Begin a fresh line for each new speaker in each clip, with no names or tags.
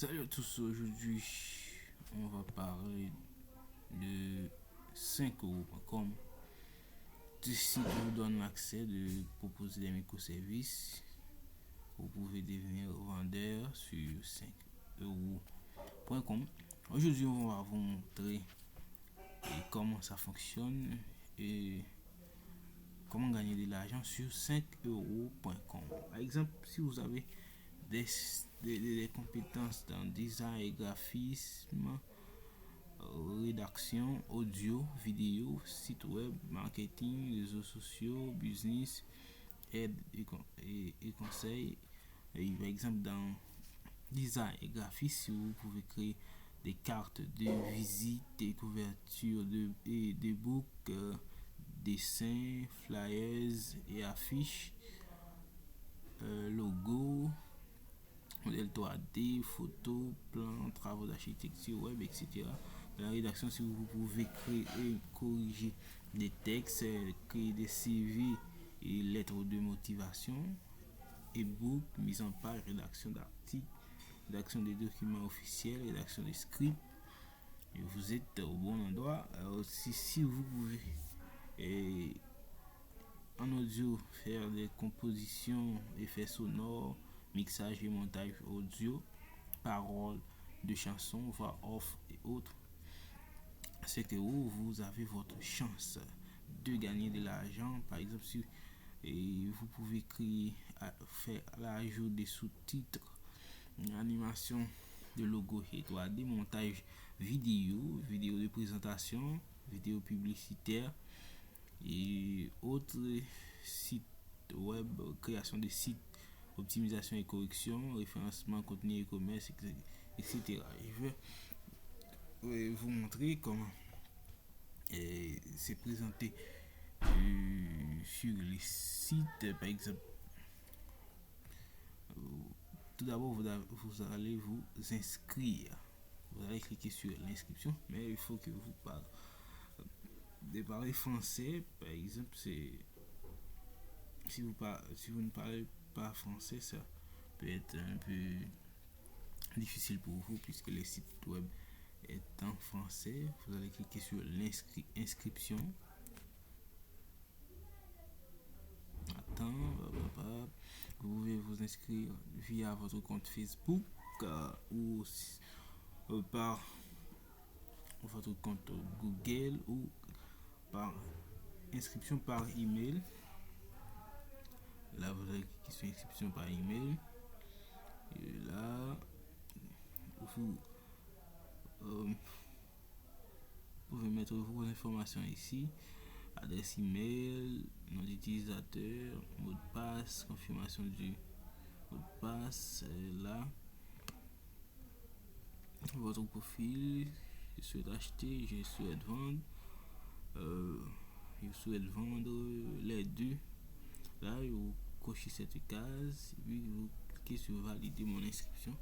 Salut à tous, aujourd'hui on va parler de 5euros.com. Ce site vous donne l'accès de proposer des microservices. Vous pouvez devenir vendeur sur 5euros.com. Aujourd'hui on va vous montrer comment ça fonctionne et comment gagner de l'argent sur 5euros.com. Par exemple, si vous avez des compétences dans design et graphisme, rédaction, audio, vidéo, site web, marketing, réseaux sociaux, business, aide et conseils. Par exemple, dans design et graphisme, vous pouvez créer des cartes de visite, des couvertures et des books, dessins, flyers et affiches, logos, modèle 3D, photos, plans, travaux d'architecture web, etc. Dans la rédaction, si vous pouvez créer et corriger des textes, créer des CV et lettres de motivation, e-book, mise en page, rédaction d'articles, rédaction des documents officiels, rédaction des scripts. Et vous êtes au bon endroit. Alors, si vous pouvez en audio faire des compositions, effets sonores, mixage et montage audio, paroles de chansons, voix off et autres, c'est que vous avez votre chance de gagner de l'argent. Par exemple, si vous pouvez faire l'ajout des sous-titres, animation de logo et 3D, montage vidéo de présentation, vidéo publicitaire et autres sites web, création de sites, optimisation et correction, référencement, contenu e-commerce, etc. Je vais vous montrer comment c'est présenté sur les sites. Par exemple, tout d'abord, vous allez vous inscrire. Vous allez cliquer sur l'inscription, mais il faut que vous parlez français. Par exemple, si vous ne parlez pas français, ça peut être un peu difficile pour vous puisque le site web est en français. Vous allez cliquer sur l'inscription. Vous pouvez vous inscrire via votre compte Facebook ou par votre compte Google ou par inscription par email. Là, vous allez cliquer sur inscription par email. Et là, vous pouvez mettre vos informations ici. Adresse email, nom d'utilisateur, mot de passe, confirmation du mot de passe. Là, votre profil, je souhaite acheter, je souhaite vendre. Je souhaite vendre les deux. Là, vous cochez cette case, puis vous cliquez sur valider mon inscription.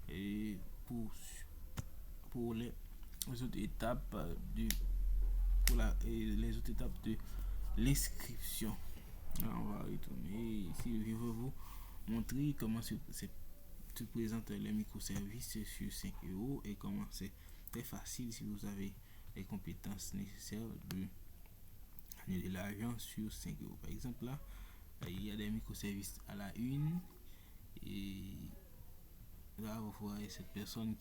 Et pour les autres étapes les autres étapes de l'inscription, là, on va retourner ici. Je vais vous montrer comment se présente les microservices sur 5 euros et comment c'est très facile si vous avez les compétences nécessaires de gagner de l'argent sur 5 euros. Par exemple, là, il y a des microservices à la une et là, vous voyez cette personne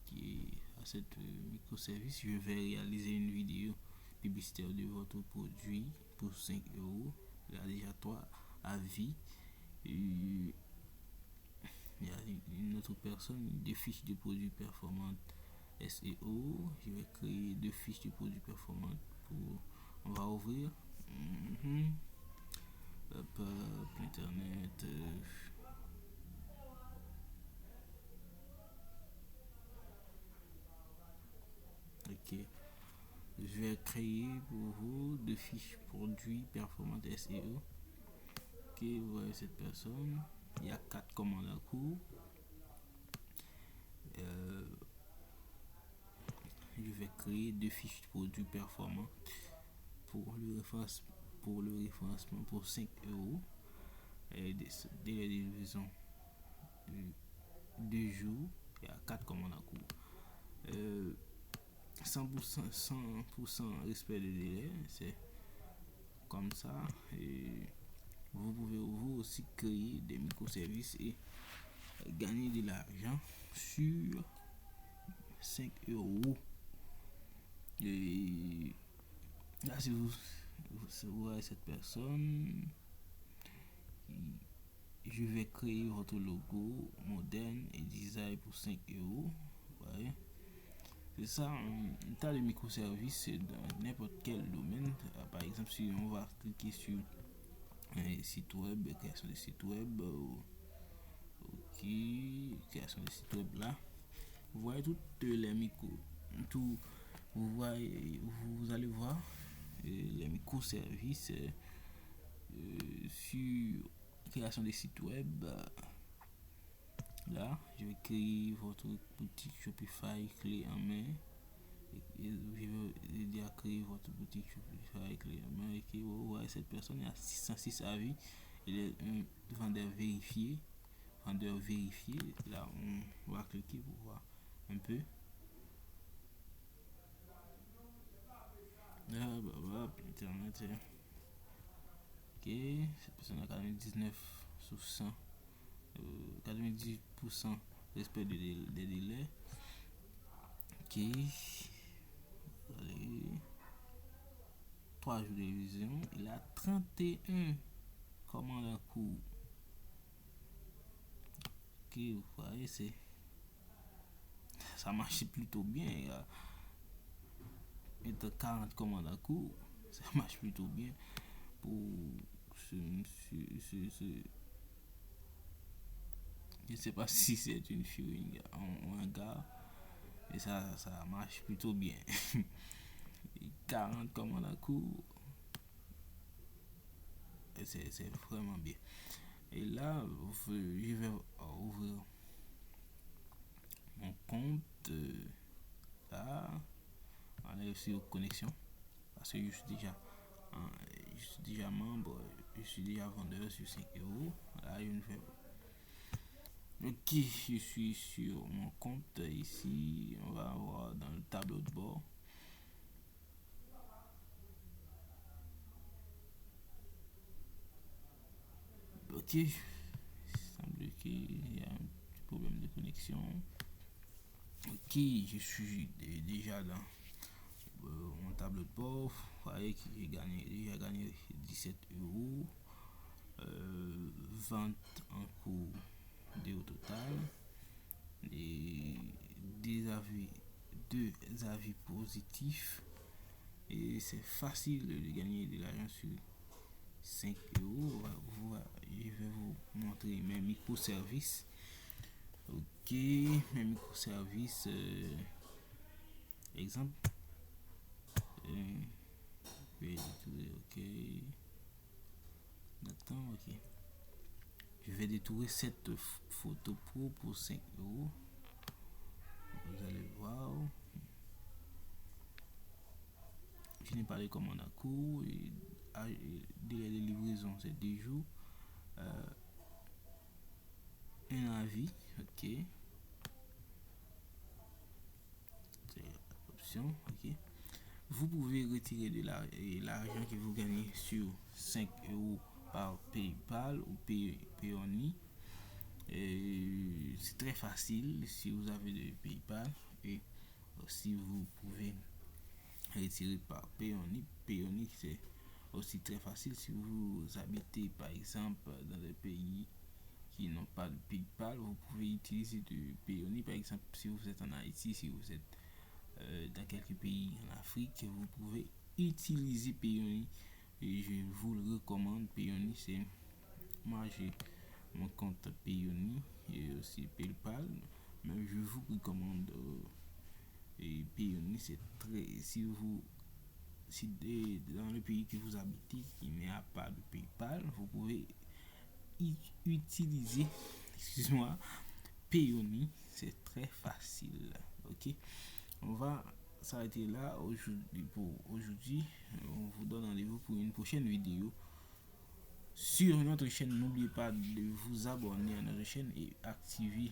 qui est à cette microservice. Je vais réaliser une vidéo publicitaire de votre produit pour 5 euros. Aléatoire à vie. Et il y a une autre personne, des fiches de produits performantes SEO. Je vais créer deux fiches de produits performantes on va ouvrir. Hop, internet. Ok. Je vais créer pour vous deux fiches produits performantes SEO. Ok, vous voyez cette personne. Il y a 4 commandes à cours. Je vais créer deux fiches produits performants pour le référencement pour 5 euros. Et dès la livraison de 2 jours Il y a 4 commandes en cours. 100% respect de délai, c'est comme ça. Et vous pouvez vous aussi créer des microservices et gagner de l'argent sur 5 euros. Et là, si vous voyez cette personne, je vais créer votre logo moderne et design pour 5 euros. Ouais. C'est ça, un tas de microservices dans n'importe quel domaine. Par exemple, si on va cliquer sur un site web, création de site web, ok, création de site web là, vous voyez toutes les micros, tout, vous allez voir les microservices sur création de sites web. Là, je vais créer votre boutique Shopify clé en main. Je vais aider à créer votre boutique Shopify clé en main. Et vous voyez, cette personne a 606 avis. Il est un vendeur vérifié. Vendeur vérifié. Là, on va cliquer pour voir un peu. Internet. Ok, cette personne a 99 sur 100. 90% respect des délais. Ok. Allez. 3 jours de révision. Il a 31 commandes en cours. Ok, vous voyez, ça marche plutôt bien. Il y a 40 commandes en cours. Ça marche plutôt bien pour ce je ne sais pas si c'est une fille ou un gars. Et ça marche plutôt bien. 40 commandes en cours. C'est vraiment bien. Et là, je vais ouvrir mon compte. Là, on est sur connexion. Parce que je suis déjà membre. Je suis déjà vendeur sur 5 euros. Là, je ne fais pas. Ok, je suis sur mon compte ici. On va voir dans le tableau de bord. Ok, il semble qu'il y a un petit problème de connexion. Ok, je suis déjà dans mon tableau de bord. Vous voyez que j'ai déjà gagné 17 euros. Vente en cours au total. Et deux avis positifs. Et c'est facile de gagner de l'argent sur 5 euros. Je vais vous montrer mes microservices. Ok, mes microservices. Exemple. Ok. Attends, ok. Je vais détourer cette photo pro pour 5 euros. Vous allez voir. Je n'ai pas de commande à cours. Délai de livraison, c'est 2 jours. Un avis, ok. C'est l'option, ok. Vous pouvez retirer de l'argent que vous gagnez sur 5 euros par PayPal ou Payoneer. C'est très facile si vous avez de PayPal et aussi vous pouvez retirer par Payoneer. Payoneer c'est aussi très facile si vous habitez par exemple dans des pays qui n'ont pas de PayPal. Vous pouvez utiliser de Payoneer par exemple si vous êtes en Haïti, si vous êtes dans quelques pays en Afrique, vous pouvez utiliser Payoneer et je vous le recommande. Payoneer, c'est moi j'ai mon compte Payoneer et aussi PayPal, mais je vous recommande et Payoneer. C'est très, si dans le pays que vous habitez il n'y a pas de PayPal, vous pouvez utiliser excuse-moi Payoneer, c'est très facile. Ok, on va s'arrêter là pour aujourd'hui. On vous donne rendez-vous pour une prochaine vidéo sur notre chaîne. N'oubliez pas de vous abonner à notre chaîne et activer